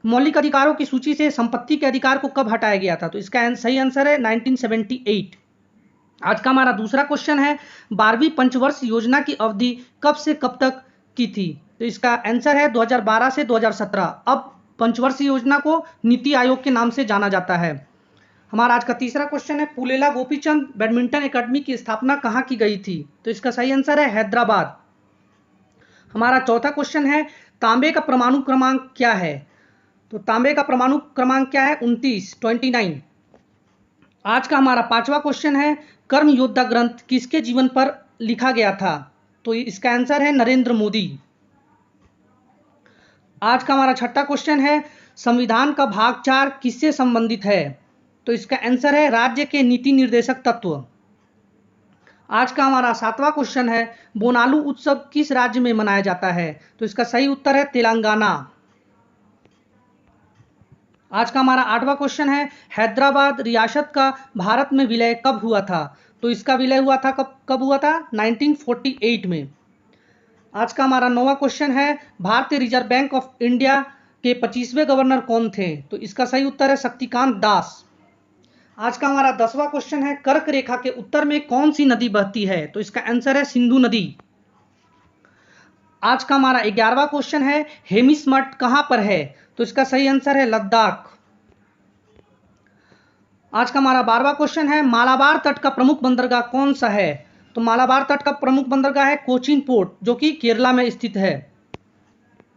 मौलिक अधिकारों की सूची से संपत्ति के अधिकार को कब हटाया गया था? तो इसका सही आंसर है 1978। आज का हमारा दूसरा क्वेश्चन है 12वीं पंचवर्ष योजना की अवधि कब से कब तक की थी? तो इसका आंसर है 2012 से 2017। अब पंचवर्षीय योजना को नीति आयोग के नाम से जाना जाता है। हमारा आज का तीसरा क्वेश्चन है पुलेला गोपीचंद बैडमिंटन एकेडमी की स्थापना कहाँ की गई थी? तो इसका सही आंसर है हैदराबाद। हमारा चौथा क्वेश्चन है तांबे का परमाणु क्रमांक क्या है? तो तांबे का परमाणु क्रमांक क्या है? 29। आज का हमारा पांचवा क्वेश्चन है कर्म योद्धा ग्रंथ किसके जीवन पर लिखा गया था? तो इसका आंसर है नरेंद्र मोदी। आज का हमारा छठा क्वेश्चन है संविधान का भाग 4 किससे संबंधित है? तो इसका आंसर है राज्य के नीति निर्देशक तत्व। आज का हमारा सातवां क्वेश्चन है बोनालू उत्सव किस राज्य में मनाया जाता है? तो इसका सही उत्तर है तेलंगाना। आज का हमारा आठवां क्वेश्चन है हैदराबाद रियासत का भारत में विलय कब हुआ था? तो इसका विलय हुआ था कब हुआ था? 1948 में। आज का हमारा नौवां क्वेश्चन है भारतीय रिजर्व बैंक ऑफ इंडिया के 25वें गवर्नर कौन थे? तो इसका सही उत्तर है शक्तिकांत दास। आज का हमारा 10वां क्वेश्चन है कर्क रेखा के उत्तर में कौन सी नदी बहती है? तो इसका आंसर है सिंधु नदी। आज का हमारा 11वां क्वेश्चन है हेमिस मठ कहां पर है? तो इसका सही आंसर है लद्दाख। आज का हमारा 12वां क्वेश्चन है मालाबार तट का प्रमुख बंदरगाह कौन सा है? तो मालाबार तट का प्रमुख बंदरगाह है कोचीन पोर्ट जो कि केरला में स्थित है।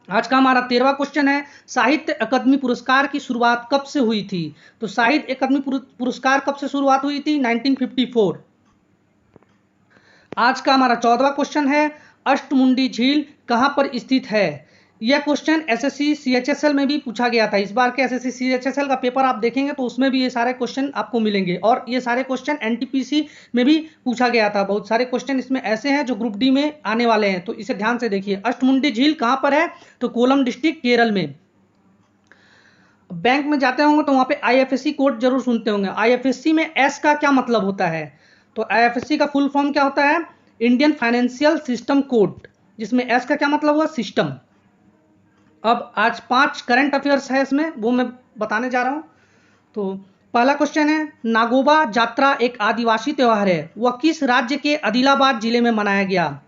आज का हमारा 13वां क्वेश्चन है साहित्य अकादमी पुरस्कार की शुरुआत कब से हुई थी? तो साहित्य अकादमी पुरस्कार कब से शुरुआत हुई थी? 1954। आज का हमारा 14वां क्वेश्चन है अष्टमुंडी झील कहां पर स्थित है? यह क्वेश्चन एसएससी सीएचएसएल में भी पूछा गया था। इस बार के एसएससी सीएचएसएल का पेपर आप देखेंगे तो उसमें भी ये सारे क्वेश्चन आपको मिलेंगे और ये सारे क्वेश्चन एनटीपीसी में भी पूछा गया था। बहुत सारे क्वेश्चन इसमें ऐसे हैं जो ग्रुप डी में आने वाले हैं, तो इसे ध्यान से देखिए। अष्टमुंडी झील कहां पर है? तो कोलम डिस्ट्रिक्ट केरल में। बैंक में जाते होंगे तो वहां पे आईएफएससी कोड जरूर सुनते होंगे। आईएफएससी में एस का क्या मतलब होता है? तो आईएफएससी का फुल फॉर्म क्या होता है? इंडियन फाइनेंशियल सिस्टम कोड, जिसमें एस का क्या मतलब हुआ? सिस्टम। अब आज 5 करंट अफेयर्स है इसमें, वो मैं बताने जा रहा हूं। तो पहला क्वेश्चन है नागोबा जात्रा एक आदिवासी त्योहार है, वह किस राज्य के आदिलाबाद जिले में मनाया गया?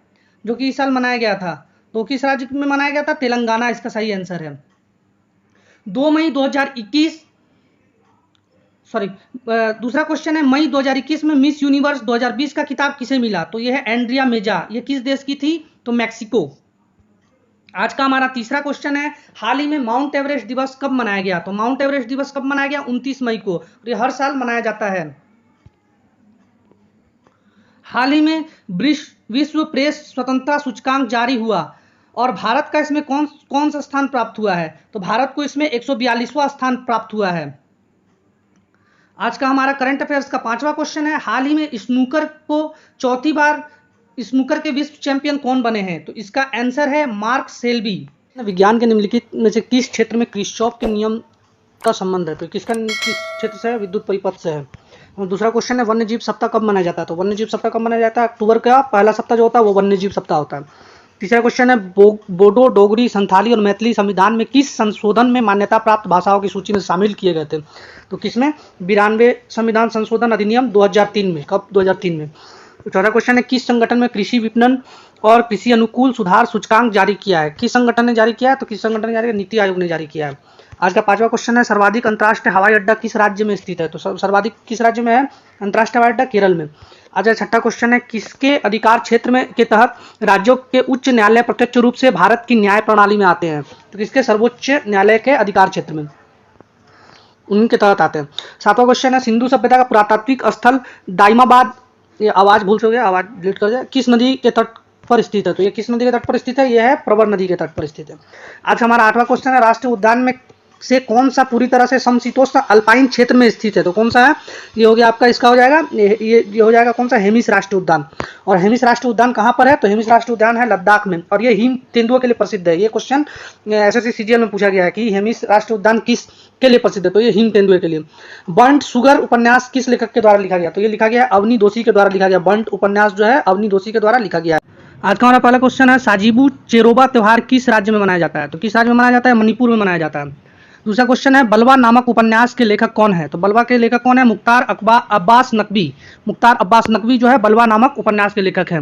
जो कि इस साल मनाया गया था। तो किस राज्य में मनाया गया था? तेलंगाना इसका सही आंसर है। 2 मई 2021 सॉरी दूसरा क्वेश्चन है मई 2021 में मिस यूनिवर्स 2020 का खिताब किसे मिला? तो यह है एंड्रिया मेजा। यह किस देश की थी? तो मैक्सिको। आज का हमारा तीसरा क्वेश्चन है हाल ही में माउंट एवरेस्ट दिवस कब मनाया गया? तो माउंट एवरेस्ट दिवस कब मनाया गया? 29 मई को। और ये हर साल मनाया जाता है। हाल ही में विश्व प्रेस स्वतंत्रता सूचकांक जारी हुआ और भारत का इसमें कौन सा स्थान प्राप्त हुआ है? तो भारत को इसमें 142वां स्थान प्राप्त हुआ है। आज का हमारा करंट अफेयर्स का 5वां क्वेश्चन है हाल ही में स्नूकर को चौथी बार स्नूकर के विश्व चैंपियन कौन बने हैं? तो इसका आंसर है मार्क सेल्बी। विज्ञान के निम्नलिखित में से किस क्षेत्र में किरचॉफ के नियम का संबंध है? तो किस क्षेत्र से है? विद्युत परिपथ से है। और दूसरा क्वेश्चन है वन्य जीव सप्ताह कब मनाया जाता है? तो वन्य जीव सप्ताह कब मनाया जाता है? अक्टूबर का पहला सप्ताह जो होता है वो वन्य जीव सप्ताह होता है। तीसरा क्वेश्चन है बोडो, डोगरी, संथाली और मैथिली संविधान में किस संशोधन में मान्यता प्राप्त भाषाओं की सूची में शामिल किए गए थे? तो किसमें? 92 संविधान संशोधन अधिनियम 2003 में। कब? 2003 में। चौथा क्वेश्चन है किस संगठन में कृषि विपणन और कृषि अनुकूल सुधार सूचकांक जारी किया है? किस संगठन ने जारी किया है? तो किस संगठन ने जारी किया? नीति आयोग ने जारी किया है। आज का 5वां क्वेश्चन है सर्वाधिक अंतर्राष्ट्रीय हवाई अड्डा किस राज्य में स्थित है? तो सर्वाधिक किस राज्य में है अंतर्राष्ट्रीय हवाई अड्डा? केरल में। आज का 6वां क्वेश्चन है किसके अधिकार क्षेत्र में के तहत राज्यों के उच्च न्यायालय प्रत्यक्ष रूप से भारत की न्याय प्रणाली में आते हैं? तो किसके? सर्वोच्च न्यायालय के अधिकार क्षेत्र में, उनके तहत आते हैं। 7वां क्वेश्चन है सिंधु सभ्यता का पुरातात्विक स्थल दाइमाबाद, ये आवाज भूल गया, आवाज डिलीट कर दिया, किस नदी के तट पर स्थित है? तो ये किस नदी के तट पर स्थित है? ये है प्रवर नदी के तट पर स्थित है। आज हमारा 8वां क्वेश्चन है राष्ट्रीय उद्यान में से कौन सा पूरी तरह से समशीतोष्ण अल्पाइन क्षेत्र में स्थित है? तो कौन सा है? ये हो गया आपका, इसका हो जाएगा ये हो जाएगा कौन सा? हेमिस राष्ट्रीय उद्यान। और हेमिस राष्ट्रीय उद्यान कहाँ पर है? तो हेमिस राष्ट्रीय उद्यान है लद्दाख में और ये हिम तेंदुओं के लिए प्रसिद्ध है। ये क्वेश्चन एसएससी सीजीएल में पूछा गया है कि हेमिस राष्ट्रीय उद्यान किस के लिए प्रसिद्ध है? तो ये हिम तेंदुए के लिए। बर्न्ट शुगर उपन्यास किस लेखक के द्वारा लिखा गया? तो ये लिखा गया अवनी दोषी के द्वारा लिखा गया। बर्न्ट उपन्यास जो है अवनी दोषी के द्वारा लिखा गया है। आज का हमारा पहला क्वेश्चन है, साजिबू चेरोबा त्यौहार किस राज्य में मनाया जाता है? तो किस राज्य में मनाया जाता है? मणिपुर में मनाया जाता है। दूसरा क्वेश्चन है, बलवा नामक उपन्यास के लेखक कौन है? तो बलवा के लेखक कौन है? मुख्तार अब्बास नकवी। मुख्तार अब्बास नकवी जो है बलवा नामक उपन्यास के लेखक हैं।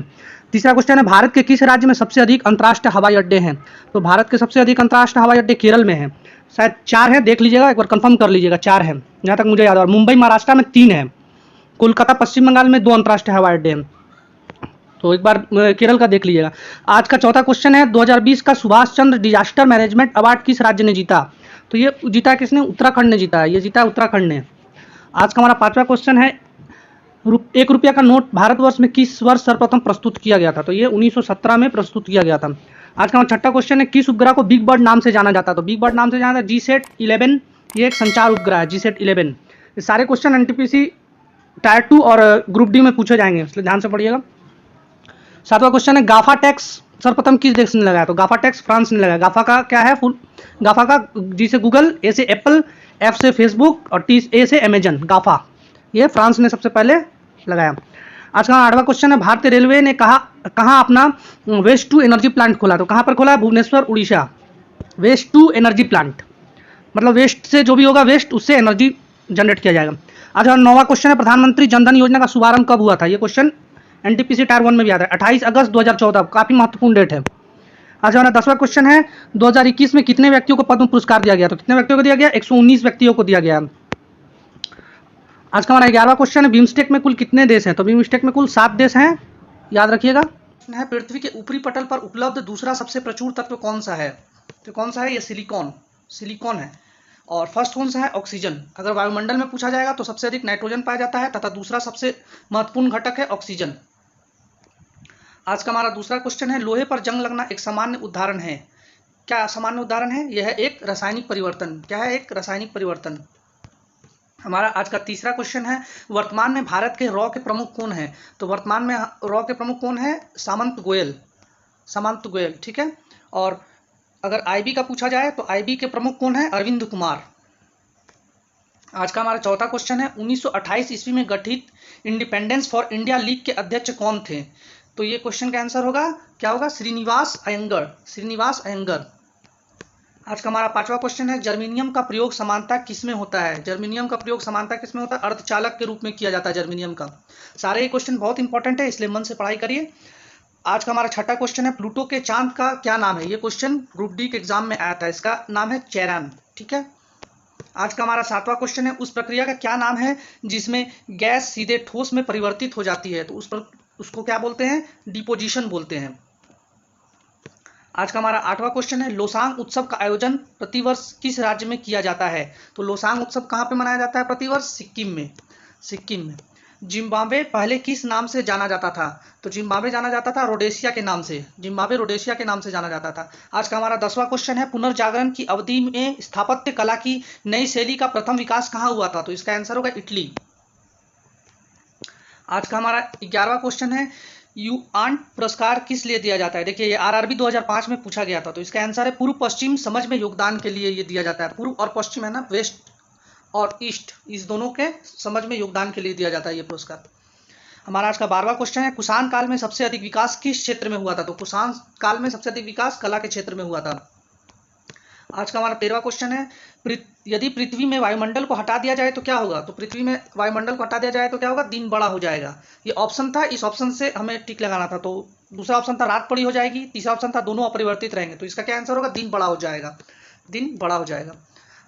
तीसरा क्वेश्चन है, भारत के किस राज्य में सबसे अधिक अंतर्राष्ट्रीय हवाई अड्डे हैं? तो भारत के सबसे अधिक अंतर्राष्ट्रीय हवाई अड्डे केरल में हैं। शायद 4 है, देख लीजिएगा एक बार, कंफर्म कर लीजिएगा। 4 है जहाँ तक मुझे याद है, और मुंबई महाराष्ट्र में 3 है। कोलकाता पश्चिम बंगाल में 2 अंतर्राष्ट्रीय हवाई अड्डे हैं। तो एक बार केरल का देख लीजिएगा। आज का चौथा क्वेश्चन है, 2020 का Subhash Chandra disaster management award किस राज्य ने जीता? तो ये जीता किसने? उत्तराखंड ने जीता है, ये जीता उत्तराखंड ने। आज का हमारा पांचवा क्वेश्चन है, 1 रुपया का नोट भारतवर्ष में किस वर्ष सर्वप्रथम प्रस्तुत किया गया था? तो ये 1917 में प्रस्तुत किया गया था। आज का हमारा छठा क्वेश्चन है, किस उपग्रह को बिग बर्ड नाम से जाना जाता है? तो बिग बर्ड नाम से जाना जाता है GSAT-11। ये एक संचार उपग्रह है GSAT-11। ये सारे क्वेश्चन एनटीपीसी टायर 2 और ग्रुप डी में पूछे जाएंगे, इसलिए ध्यान से पढ़िएगा। सातवां क्वेश्चन है, गाफा टैक्स सर्वप्रथम किस देश ने लगाया? तो गाफा टैक्स फ्रांस ने लगाया। गाफा का क्या है फुल? गाफा का जी से गूगल, ए से एप्पल, एफ से फेसबुक और ए से अमेजन। गाफा ये फ्रांस ने सबसे पहले लगाया। आज का 8वां क्वेश्चन है, भारतीय रेलवे ने कहाँ अपना वेस्ट टू एनर्जी प्लांट खोला? तो कहाँ पर खोला है? Bhubaneswar, Odisha. Waste to energy plant मतलब वेस्ट से जो भी होगा वेस्ट, उससे एनर्जी जनरेट किया जाएगा। आज का 9वां क्वेश्चन है, प्रधानमंत्री जनधन योजना का शुभारंभ कब हुआ था? ये क्वेश्चन एनटीपीसी टायर 1 में भी आता है, 28 अगस्त 2014। काफी महत्वपूर्ण डेट है। आज हमारा 10वां क्वेश्चन है, 2021 में कितने व्यक्तियों को पद्म पुरस्कार दिया गया? तो कितने व्यक्तियों को दिया गया? 119 व्यक्तियों को दिया गया। आज का हमारा 11वां क्वेश्चन है, बिम्स्टेक में कुल कितने देश हैं? तो बिम्स्टेक में कुल 7 देश हैं, याद रखिएगा। है, पृथ्वी के ऊपरी पटल पर उपलब्ध दूसरा सबसे प्रचुर तत्व कौन सा है? तो कौन सा है? ये सिलिकॉन है। और फर्स्ट कौन सा है? ऑक्सीजन। अगर वायुमंडल में पूछा जाएगा तो सबसे अधिक नाइट्रोजन पाया जाता है तथा दूसरा सबसे महत्वपूर्ण घटक है ऑक्सीजन। आज का हमारा दूसरा क्वेश्चन है, लोहे पर जंग लगना एक सामान्य उदाहरण है। क्या सामान्य उदाहरण है? यह एक रासायनिक परिवर्तन। क्या है? एक रासायनिक परिवर्तन। हमारा आज का तीसरा क्वेश्चन है, वर्तमान में भारत के रॉ के प्रमुख कौन है? तो वर्तमान में रॉ के प्रमुख कौन है? सामंत गोयल। ठीक है। और अगर आईबी का पूछा जाए तो आईबी के प्रमुख कौन है? अरविंद कुमार। आज का हमारा चौथा क्वेश्चन है, 1928 ईस्वी में गठित इंडिपेंडेंस फॉर इंडिया लीग के अध्यक्ष कौन थे? तो ये क्वेश्चन का आंसर होगा, क्या होगा? श्रीनिवास अयंगर। आज का हमारा 5वां क्वेश्चन है, जर्मेनियम का प्रयोग समानता किसमें होता है? जर्मेनियम का प्रयोग समानता किसमें होता है? अर्धचालक के रूप में किया जाता है जर्मेनियम का। सारे क्वेश्चन बहुत इंपॉर्टेंट है, इसलिए मन से पढ़ाई करिए। आज का हमारा छठा क्वेश्चन है, प्लूटो के चांद का क्या नाम है? ये क्वेश्चन ग्रुप डी के एग्जाम में आया था, इसका नाम है चेरान। ठीक है। आज का हमारा 7वां क्वेश्चन है, उस प्रक्रिया का क्या नाम है जिसमें गैस सीधे ठोस में परिवर्तित हो जाती है? तो उसको क्या बोलते हैं? डिपोजिशन बोलते हैं। आज का हमारा 8वां क्वेश्चन है, लोसांग उत्सव का आयोजन प्रतिवर्ष किस राज्य में किया जाता है? तो लोसांग उत्सव कहाँ पे मनाया जाता है प्रतिवर्ष? सिक्किम में। जिम्बाब्वे पहले किस नाम से जाना जाता था? तो जिम्बाब्वे जाना जाता था रोडेशिया के नाम से। जिम्बाब्वे रोडेशिया के नाम से जाना जाता था। आज का हमारा 10वां क्वेश्चन है, पुनर्जागरण की अवधि में स्थापत्य कला की नई शैली का प्रथम विकास कहाँ हुआ था? तो इसका आंसर होगा इटली। आज का हमारा 11वां क्वेश्चन है, यूआंट पुरस्कार किस लिए दिया जाता है? देखिए ये आरआरबी 2005 में पूछा गया था, तो इसका आंसर है पूर्व पश्चिम समझ में योगदान के लिए ये दिया जाता है। पूर्व और पश्चिम है ना, वेस्ट और ईस्ट, इस दोनों के समझ में योगदान के लिए दिया जाता है ये पुरस्कार। हमारा आज का 12वां क्वेश्चन है, कुषाण काल में सबसे अधिक विकास किस क्षेत्र में हुआ था? तो कुषाण काल में सबसे अधिक विकास कला के क्षेत्र में हुआ था। आज का हमारा 13वां क्वेश्चन है, यदि पृथ्वी में वायुमंडल को हटा दिया जाए तो क्या होगा? तो पृथ्वी में वायुमंडल को हटा दिया जाए तो क्या होगा? दिन बड़ा हो जाएगा। ये ऑप्शन था, इस ऑप्शन से हमें टिक लगाना था। तो दूसरा ऑप्शन था रात बड़ी हो जाएगी, तीसरा ऑप्शन था दोनों अपरिवर्तित रहेंगे। तो इसका क्या आंसर होगा? दिन बड़ा हो जाएगा।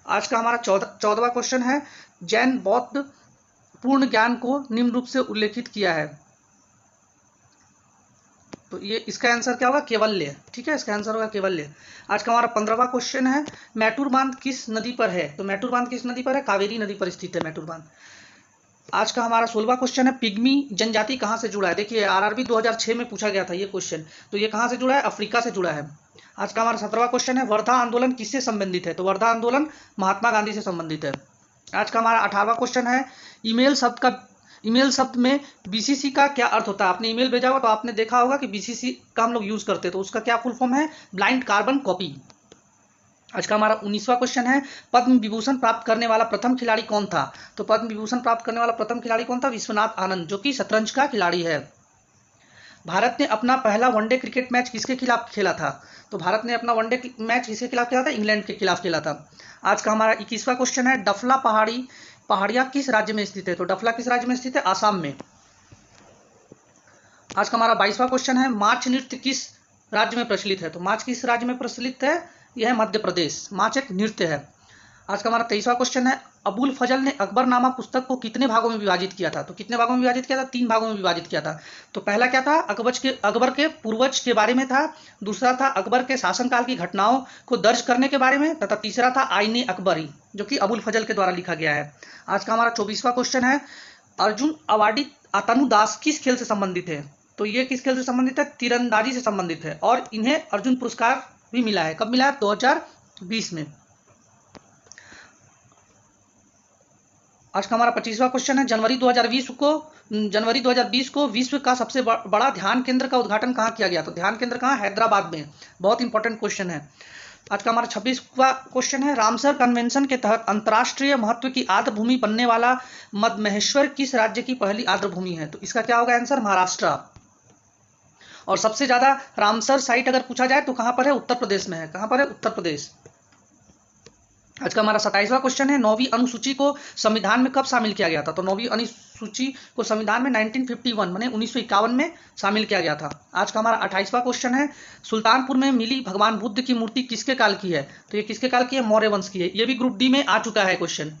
आज का हमारा 14वां क्वेश्चन है, जैन बौद्ध पूर्ण ज्ञान को निम्न रूप से उल्लेखित किया है। तो ये इसका आंसर क्या होगा? केवल्य। ठीक है, इसका आंसर होगा केवल्य। आज का हमारा 15वां क्वेश्चन है, मैटूर बांध किस नदी पर है? तो मैटूर बांध किस नदी पर है? कावेरी नदी पर स्थित है मैटूर बांध। आज का हमारा 16वां क्वेश्चन है, पिग्मी जनजाति कहाँ से जुड़ा है? देखिए आरआरबी 2006 में पूछा गया था ये क्वेश्चन, तो ये कहाँ से जुड़ा है? अफ्रीका से जुड़ा है। आज का हमारा 17वां क्वेश्चन है, वर्धा आंदोलन किससे संबंधित है? तो वर्धा आंदोलन महात्मा गांधी से संबंधित है। आज का हमारा 18वां क्वेश्चन है, ईमेल शब्द में बीसीसी का क्या अर्थ होता है? आपने ईमेल भेजा होगा तो आपने देखा होगा कि बीसीसी का हम लोग यूज करते हैं, तो उसका क्या फुल फॉर्म है? Blind carbon copy. आज का हमारा 19वां क्वेश्चन है, पद्म विभूषण प्राप्त करने वाला प्रथम खिलाड़ी कौन था? तो पद्म विभूषण प्राप्त करने वाला प्रथम खिलाड़ी कौन था? विश्वनाथ आनंद, जो कि शतरंज का खिलाड़ी है। भारत ने अपना पहला वनडे क्रिकेट मैच किसके खिलाफ खेला था? तो भारत ने अपना वनडे मैच किसके खिलाफ खेला था? इंग्लैंड के खिलाफ खेला था। आज का हमारा 21वां क्वेश्चन है, डफला पहाड़ियाँ किस राज्य में स्थित है? तो डफला किस राज्य में स्थित है? आसाम में। आज का हमारा 22वां क्वेश्चन है, मार्च नृत्य किस राज्य में प्रचलित है? तो मार्च किस राज्य में प्रचलित है? यह है मध्य प्रदेश। मार्च एक नृत्य है। आज का हमारा 23वां क्वेश्चन है, अबुल फजल ने अकबरनामा पुस्तक को कितने भागों में विभाजित किया था? तो कितने भागों में विभाजित किया था? 3 भागों में विभाजित किया था। तो पहला क्या था? अकबर के पूर्वज के बारे में था। दूसरा था अकबर के शासनकाल की घटनाओं को दर्ज करने के बारे में, तथा तीसरा था आईने अकबरी, जो कि अबुल फजल के द्वारा लिखा गया है। आज का हमारा 24वां क्वेश्चन है, अर्जुन अवार्डी अतनु दास किस खेल से संबंधित है? तो ये किस खेल से संबंधित है? तीरंदाजी से संबंधित है, और इन्हें अर्जुन पुरस्कार भी मिला है। कब मिला है? 2020 में। आज का हमारा 25वां क्वेश्चन है, जनवरी 2020 को विश्व का सबसे बड़ा ध्यान केंद्र का उद्घाटन कहाँ किया गया? तो ध्यान केंद्र कहाँ? हैदराबाद में। बहुत इंपॉर्टेंट क्वेश्चन है। आज का हमारा 26वां क्वेश्चन है, रामसर कन्वेंशन के तहत अंतर्राष्ट्रीय महत्व की आर्द्रभूमि बनने वाला मधमहेश्वर किस राज्य की पहली आर्द्रभूमि है? तो इसका क्या होगा आंसर? महाराष्ट्र। और सबसे ज्यादा रामसर साइट अगर पूछा जाए तो कहां पर है? उत्तर प्रदेश में है। कहां पर है? उत्तर प्रदेश। आज का हमारा 27वां क्वेश्चन है, 9वीं अनुसूची को संविधान में कब शामिल किया गया था? तो 9वीं अनुसूची को संविधान में 1951 माने 1951 में शामिल किया गया था। आज का हमारा 28वां क्वेश्चन है, सुल्तानपुर में मिली भगवान बुद्ध की मूर्ति किसके काल की है? तो ये किसके काल की है? मौर्य वंश की है। ये भी ग्रुप डी में आ चुका है क्वेश्चन।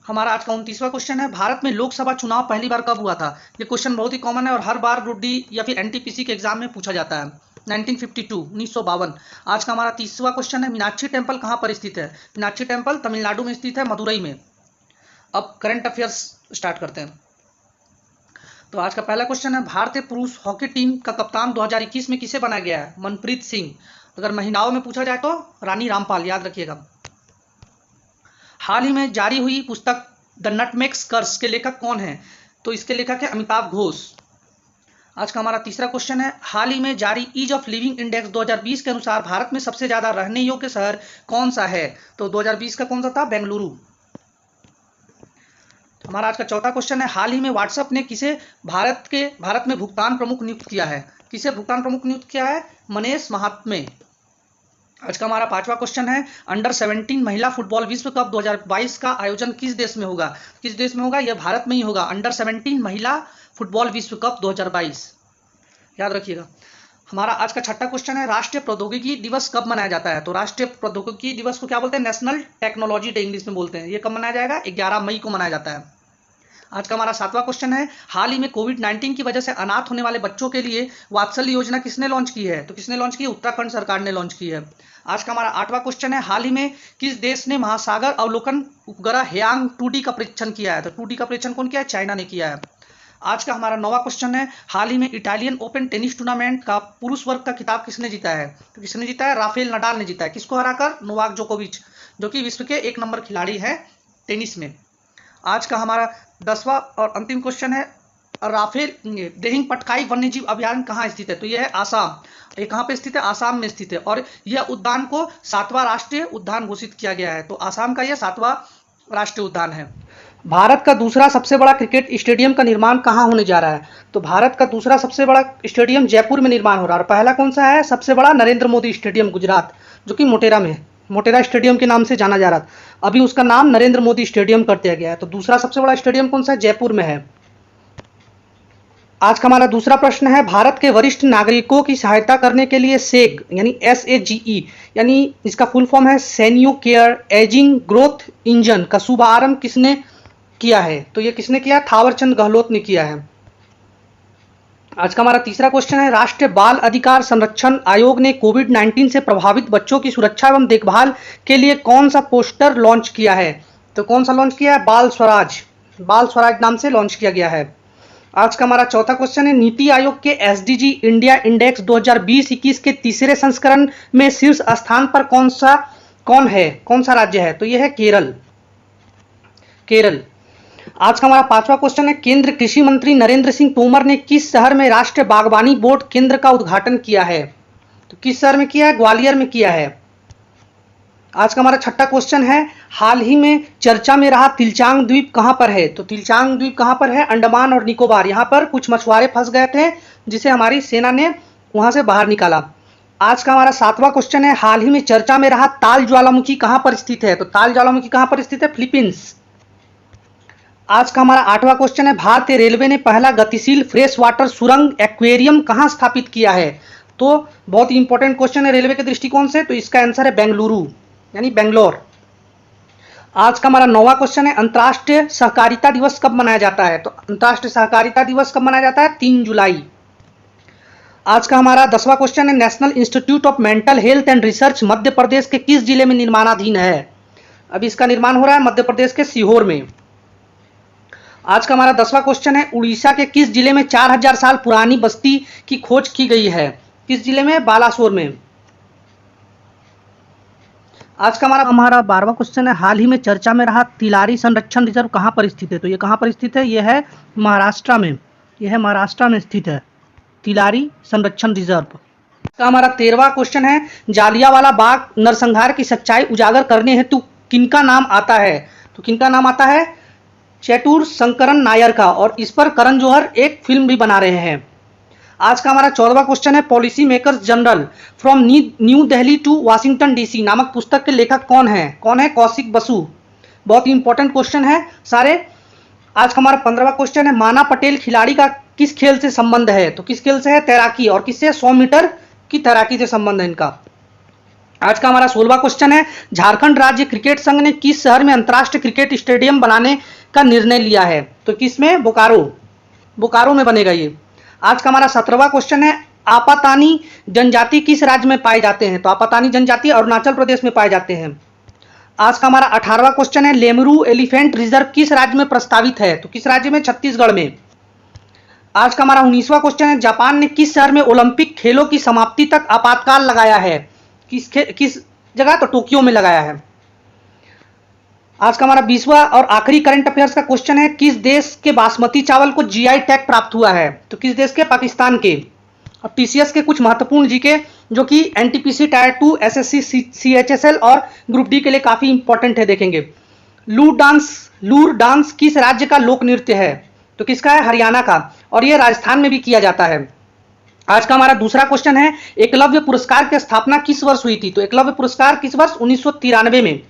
हमारा आज का 29वां क्वेश्चन है, भारत में लोकसभा चुनाव पहली बार कब हुआ था? ये क्वेश्चन बहुत ही कॉमन है और हर बार ग्रुप डी या फिर एनटीपीसी के एग्जाम में पूछा जाता है। 1952। आज का हमारा 30वां क्वेश्चन है, मीनाक्षी टेम्पल कहाँ पर स्थित है? मीनाक्षी टेम्पल तमिलनाडु में स्थित है, मदुरई में। अब करंट अफेयर्स स्टार्ट करते हैं। तो आज का पहला क्वेश्चन है, भारतीय पुरुष हॉकी टीम का कप्तान 2021 में किसे बनाया गया है? मनप्रीत सिंह। अगर महिलाओं में पूछा जाए तो रानी रामपाल, याद रखिएगा। हाल ही में जारी हुई पुस्तक द नटमेग्स कर्स के लेखक कौन है? तो इसके लेखक है अमिताभ घोष। आज का हमारा तीसरा क्वेश्चन है, हाल ही में जारी ईज ऑफ लिविंग इंडेक्स 2020 के अनुसार भारत में सबसे ज्यादा रहने योग्य शहर कौन सा है? तो 2020 का कौन सा था? बेंगलुरु। हमारा आज का चौथा क्वेश्चन है, हाल ही में व्हाट्सएप ने किसे भारत में भुगतान प्रमुख नियुक्त किया है? किसे भुगतान प्रमुख नियुक्त किया है? मनीष महात्मे। आज का हमारा पांचवा क्वेश्चन है, अंडर 17 महिला फुटबॉल विश्व कप 2022 का आयोजन किस देश में होगा? किस देश में होगा? यह भारत में ही होगा। अंडर 17 महिला फुटबॉल विश्व कप 2022, याद रखिएगा। हमारा आज का छठा क्वेश्चन है, राष्ट्रीय प्रौद्योगिकी दिवस कब मनाया जाता है? तो राष्ट्रीय प्रौद्योगिकी दिवस को क्या बोलते हैं? नेशनल टेक्नोलॉजी डे इंग्लिश में बोलते हैं। ये कब मनाया जाएगा? 11 मई को मनाया जाता है। आज का हमारा सातवां क्वेश्चन है, हाल ही में कोविड-19 की वजह से अनाथ होने वाले बच्चों के लिए वात्सल्य योजना किसने लॉन्च की है? तो किसने लॉन्च की है? उत्तराखंड सरकार ने लॉन्च की है। आज का हमारा आठवां क्वेश्चन है, हाल ही में किस देश ने महासागर अवलोकन उपग्रह हेयांग 2D का परीक्षण किया है? तो 2D का परीक्षण कौन किया है? चाइना ने किया है। आज का हमारा 9वां क्वेश्चन है, हाल ही में इटालियन ओपन टेनिस टूर्नामेंट का पुरुष वर्ग का खिताब किसने जीता है? तो किसने जीता है? राफेल नडाल ने जीता है। किसको हराकर? नोवाक जोकोविच, जो कि विश्व के 1 नंबर खिलाड़ी है टेनिस में। आज का हमारा 10वां और अंतिम क्वेश्चन है, राफेल देहिंग पटकाई वन्यजीव अभयारण्य कहाँ स्थित है? तो यह है आसाम। ये कहाँ पे स्थित है? आसाम में स्थित है, और यह उद्यान को 7वां राष्ट्रीय उद्यान घोषित किया गया है। तो आसाम का यह 7वां राष्ट्रीय उद्यान है। भारत का दूसरा सबसे बड़ा क्रिकेट स्टेडियम का निर्माण कहाँ होने जा रहा है? तो भारत का दूसरा सबसे बड़ा स्टेडियम जयपुर में निर्माण हो रहा है। और पहला कौन सा है सबसे बड़ा? नरेंद्र मोदी स्टेडियम गुजरात, जो कि मोटेरा में है। मोटेरा स्टेडियम के नाम से जाना जा रहा था, अभी उसका नाम नरेंद्र मोदी स्टेडियम कर दिया गया है। तो दूसरा सबसे बड़ा स्टेडियम कौन सा है? जयपुर में है। आज का हमारा दूसरा प्रश्न है, भारत के वरिष्ठ नागरिकों की सहायता करने के लिए सेग यानी SAGE यानी इसका फुल फॉर्म है सेनियो केयर एजिंग ग्रोथ इंजन का शुभारंभ किसने किया है? तो ये किसने किया? थावरचंद गहलोत ने किया है। आज का हमारा तीसरा क्वेश्चन है, राष्ट्रीय बाल अधिकार संरक्षण आयोग ने कोविड-19 से प्रभावित बच्चों की सुरक्षा एवं देखभाल के लिए कौन सा पोस्टर लॉन्च किया है? तो कौन सा लॉन्च किया है? बाल स्वराज नाम से लॉन्च किया गया है। आज का हमारा चौथा क्वेश्चन है, नीति आयोग के SDG इंडिया इंडेक्स 2020-21 के तीसरे संस्करण में शीर्ष स्थान पर कौन सा राज्य है? तो यह है केरल। आज का हमारा पांचवा क्वेश्चन है, केंद्र कृषि मंत्री नरेंद्र सिंह तोमर ने किस शहर में राष्ट्रीय बागवानी बोर्ड केंद्र का उद्घाटन किया है? तो किस शहर में किया है? ग्वालियर में किया है। आज का हमारा छठा क्वेश्चन है, हाल ही में चर्चा में रहा तिलचांग द्वीप कहाँ पर है? तो तिलचांग द्वीप कहाँ पर है? अंडमान और निकोबार। यहाँ पर कुछ मछुआरे फंस गए थे जिसे हमारी सेना ने वहां से बाहर निकाला। आज का हमारा सातवां क्वेश्चन है, हाल ही में चर्चा में रहा ताल ज्वालामुखी कहाँ पर स्थित है? तो ताल ज्वालामुखी कहाँ पर स्थित है? फिलीपींस। आज का हमारा आठवां क्वेश्चन है, भारतीय रेलवे ने पहला गतिशील फ्रेश वाटर सुरंग एक्वेरियम कहाँ स्थापित किया है? तो बहुत ही इंपॉर्टेंट क्वेश्चन है रेलवे के दृष्टिकोण से, तो इसका आंसर है बेंगलुरु यानी बेंगलोर। आज का हमारा नौवां क्वेश्चन है, अंतर्राष्ट्रीय सहकारिता दिवस कब मनाया जाता है? तो अंतर्राष्ट्रीय सहकारिता दिवस कब मनाया जाता है? 3 जुलाई। आज का हमारा 10वां क्वेश्चन है, national institute of mental health and research Madhya Pradesh के किस जिले में निर्माणाधीन है? अभी इसका निर्माण हो रहा है मध्य प्रदेश के सीहोर में। आज का हमारा 10वां क्वेश्चन है, उड़ीसा के किस जिले में 4000 साल पुरानी बस्ती की खोज की गई है? किस जिले में? बालासोर में। आज का हमारा 12वां क्वेश्चन है, हाल ही में चर्चा में रहा तिलारी संरक्षण रिजर्व कहाँ पर स्थित है? तो ये कहाँ पर स्थित है? ये है महाराष्ट्र में। यह है महाराष्ट्र में स्थित है तिलारी संरक्षण रिजर्व। का हमारा 13वां क्वेश्चन है, जालियांवाला बाग नरसंहार की सच्चाई उजागर करने हेतु किनका नाम आता है? तो किनका नाम आता है? चेतुर शंकरन नायर का, और इस पर करण जौहर एक फिल्म भी बना रहे हैं। आज का हमारा 14वां क्वेश्चन है, policy makers journal from new Delhi to Washington DC नामक पुस्तक के लेखक कौन है? कौन है? कौशिक बसु। बहुत ही इंपॉर्टेंट क्वेश्चन है सारे। आज का हमारा 15वां क्वेश्चन है, माना पटेल खिलाड़ी का किस खेल से संबंध है? तो किस खेल से है? तैराकी। और किससे? 100 मीटर की तैराकी से संबंध है इनका। आज का हमारा 16वां क्वेश्चन है, झारखंड राज्य क्रिकेट संघ ने किस शहर में अंतर्राष्ट्रीय क्रिकेट स्टेडियम बनाने का निर्णय लिया है? तो किसमें? बोकारो में बनेगा ये। आज का हमारा 17वां क्वेश्चन है, आपातानी जनजाति किस राज्य में पाए जाते हैं? तो आपातानी जनजाति अरुणाचल प्रदेश में पाए जाते हैं। आज का हमारा 18वां क्वेश्चन है, लेमरू एलिफेंट रिजर्व किस राज्य में प्रस्तावित है? तो किस राज्य में? छत्तीसगढ़ में। आज का हमारा 19वां क्वेश्चन है, जापान ने किस शहर में ओलंपिक खेलों की समाप्ति तक आपातकाल लगाया है? किस जगह? तो टोक्यो में लगाया है। आज का हमारा 20वां और आखिरी करंट अफेयर्स का क्वेश्चन है, किस देश के बासमती चावल को जीआई टैग प्राप्त हुआ है? तो किस देश के? पाकिस्तान के। और टीसीएस के कुछ महत्वपूर्ण जीके जो कि एनटीपीसी टायर 2, एसएससी, सीएचएसएल और ग्रुप डी के लिए काफी इंपॉर्टेंट है, देखेंगे। लूर डांस किस राज्य का लोक नृत्य है? तो किसका है? हरियाणा का, और यह राजस्थान में भी किया जाता है। आज का हमारा दूसरा क्वेश्चन है, एकलव्य पुरस्कार की स्थापना किस वर्ष हुई थी? तो एकलव्य पुरस्कार किस वर्ष? 1993 में।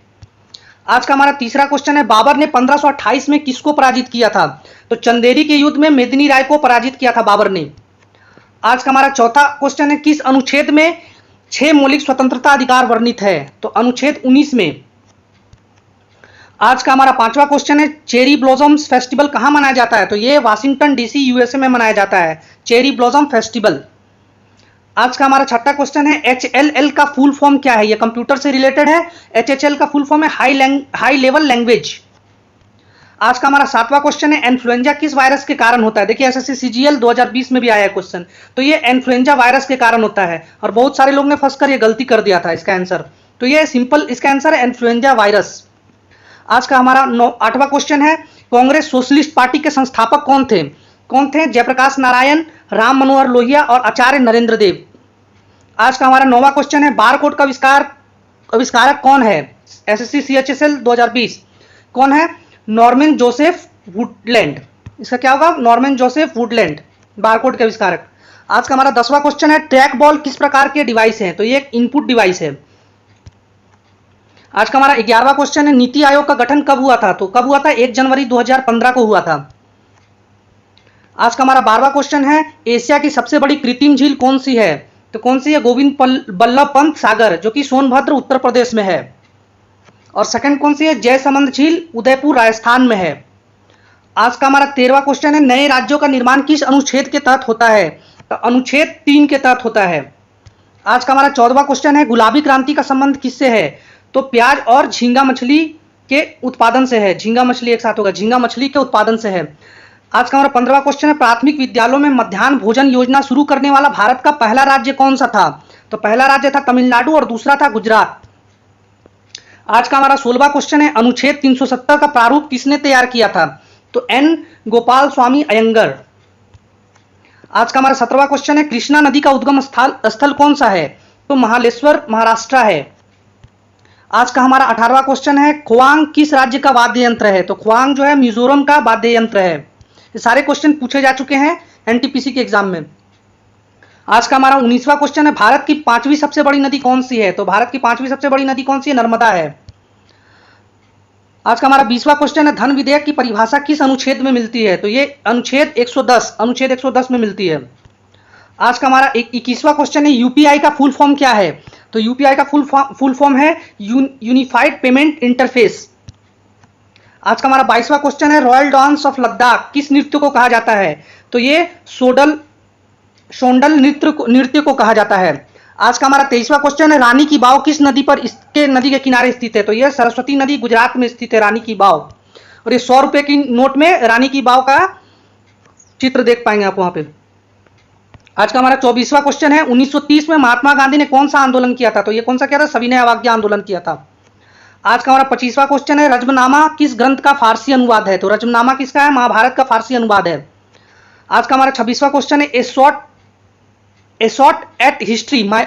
आज का हमारा तीसरा क्वेश्चन है, बाबर ने 1528 में किसको पराजित किया था? तो चंदेरी के युद्ध में मेदिनी राय को पराजित किया था बाबर ने। आज का हमारा चौथा क्वेश्चन है, किस अनुच्छेद में 6 मौलिक स्वतंत्रता अधिकार वर्णित है? तो अनुच्छेद 19 में। आज का हमारा 5वां क्वेश्चन है, चेरी ब्लॉसम्स फेस्टिवल कहां मनाया जाता है? तो ये वाशिंगटन डीसी यूएसए में मनाया जाता है, चेरी ब्लॉसम फेस्टिवल। आज का हमारा 6वां क्वेश्चन है, HLL का फुल फॉर्म क्या है? ये कंप्यूटर से रिलेटेड है। HHL का फुल फॉर्म है हाई लेवल लैंग्वेज। आज का हमारा 7वां क्वेश्चन है, इन्फ्लुएंजा किस वायरस के कारण होता है? देखिए एसएससी सीजीएल 2020 में भी आया है क्वेश्चन, तो ये इन्फ्लुएंजा वायरस के कारण होता है, और बहुत सारे लोग ने फंसकर ये गलती कर दिया था इसका आंसर। तो ये सिंपल इसका आंसर है इन्फ्लुएंजा वायरस। आज का हमारा 8वां क्वेश्चन है, कांग्रेस सोशलिस्ट पार्टी के संस्थापक कौन थे? जयप्रकाश नारायण, राम मनोहर लोहिया और आचार्य नरेंद्र देव। आज का हमारा 9वां क्वेश्चन है, बारकोड का आविष्कारक कौन है? एसएससी सीएचएसएल 2020 कौन है? Norman Joseph Woodland. इसका क्या होगा? नॉर्मन जोसेफ वुडलैंड, बारकोड के आविष्कारक। आज का हमारा 10वां क्वेश्चन है, ट्रैक बॉल किस प्रकार के डिवाइस है? तो ये एक इनपुट डिवाइस है। आज का हमारा 11वां क्वेश्चन है, नीति आयोग का गठन कब हुआ था? तो कब हुआ था? 1 जनवरी 2015 को हुआ था। आज का हमारा 12वां क्वेश्चन है, एशिया की सबसे बड़ी कृत्रिम झील कौन सी है? तो कौन सी है? गोविंद बल्लभ पंत सागर, जो कि सोनभद्र उत्तर प्रदेश में है। और सेकंड कौन सी है? जयसमंद झील, उदयपुर राजस्थान में है। आज का हमारा 13वां क्वेश्चन है, नए राज्यों का निर्माण किस अनुच्छेद के तहत होता है? तो अनुच्छेद 3 के तहत होता है। आज का हमारा 14वां क्वेश्चन है, गुलाबी क्रांति का संबंध किससे है? तो प्याज और झींगा मछली के उत्पादन से है। झींगा मछली एक साथ होगा, झींगा मछली के उत्पादन से है। आज का हमारा 15वां क्वेश्चन है, प्राथमिक विद्यालयों में मध्याह्न भोजन योजना शुरू करने वाला भारत का पहला राज्य कौन सा था? तो पहला राज्य था तमिलनाडु और दूसरा था गुजरात। आज का हमारा 16वां क्वेश्चन है, अनुच्छेद 370 का प्रारूप किसने तैयार किया था? तो एन गोपाल स्वामी अयंगर। आज का हमारा 17वां क्वेश्चन है, कृष्णा नदी का उद्गम स्थल कौन सा है? तो महालेश्वर महाराष्ट्र है। आज का हमारा 18वां क्वेश्चन है, ख्वांग किस राज्य का वाद्य यंत्र है? तो ख्वांग जो है मिजोरम का वाद्य यंत्र है। ये सारे क्वेश्चन पूछे जा चुके हैं एनटीपीसी के एग्जाम में। आज का हमारा 19वां क्वेश्चन है, भारत की 5वीं सबसे बड़ी नदी कौन सी है? तो भारत की 5वीं सबसे बड़ी नदी कौन सी है? नर्मदा है। आज का हमारा 20वां क्वेश्चन है, धन विधेयक की परिभाषा किस अनुच्छेद में मिलती है? तो ये अनुच्छेद 110 में मिलती है। आज का हमारा 21वां क्वेश्चन है, यूपीआई का फुल फॉर्म क्या है? तो यूपीआई का फुल फॉर्म है यूनिफाइड पेमेंट इंटरफेस। आज का हमारा 22वां क्वेश्चन है, रॉयल डांस ऑफ लद्दाख किस नृत्य को कहा जाता है? तो ये शोंडल नृत्य को कहा जाता है। आज का हमारा 23वां क्वेश्चन है, रानी की वाव किस नदी पर इसके नदी के किनारे स्थित है? तो यह सरस्वती नदी गुजरात में स्थित है रानी की वाव। और ये 100 रुपए की नोट में रानी की वाव का चित्र देख पाएंगे आप वहां पे। आज का हमारा 24वां क्वेश्चन है, 1930 में महात्मा गांधी ने कौन सा आंदोलन किया था? तो ये कौन सा किया था? सविनय अवज्ञा आंदोलन किया था। आज का हमारा 25वां क्वेश्चन है, रज्मनामा किस ग्रंथ का फारसी अनुवाद है? तो रज्मनामा किसका है? महाभारत का फारसी अनुवाद है। आज का हमारा 26वां क्वेश्चन है, a shot at history my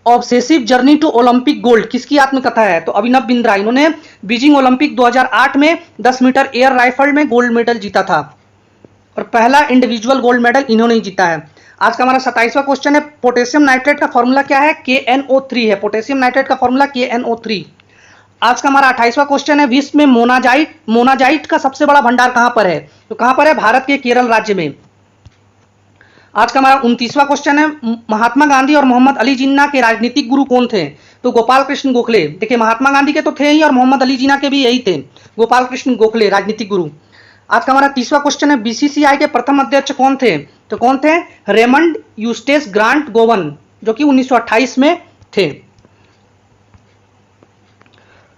obsessive journey to Olympic gold किसकी आत्मकथा है? तो अभिनव बिंद्रा। इन्होंने बीजिंग ओलंपिक 2008 में 10 मीटर एयर राइफल में गोल्ड मेडल जीता था और पहला इंडिविजुअल गोल्ड मेडल इन्होंने ही जीता है। आज का हमारा 27वां क्वेश्चन है, पोटेशियम नाइट्रेट का फॉर्मूला क्या है? KNO3 है। पोटेशियम नाइट्रेट का फॉर्मूला KNO3। आज का हमारा 28वां क्वेश्चन है, विश्व में मोनाजाइट का सबसे बड़ा भंडार कहां पर है? तो कहां पर है? भारत के केरल राज्य में। आज का हमारा 29वां क्वेश्चन है, महात्मा गांधी और मोहम्मद अली जिन्ना के राजनीतिक गुरु कौन थे? तो गोपाल कृष्ण गोखले। देखिए महात्मा गांधी के तो थे ही और मोहम्मद अली जिन्ना के भी यही थे, गोपाल कृष्ण गोखले राजनीतिक गुरु। आज का हमारा 30वां क्वेश्चन है, बीसीसीआई के प्रथम अध्यक्ष कौन थे? तो कौन थे? रेमंड यूस्टेस ग्रांट गोवन, जो कि 1928 में थे।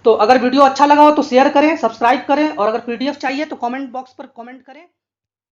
तो अगर वीडियो अच्छा लगा हो तो शेयर करें, सब्सक्राइब करें और अगर पीडीएफ चाहिए तो कमेंट बॉक्स पर कमेंट करें।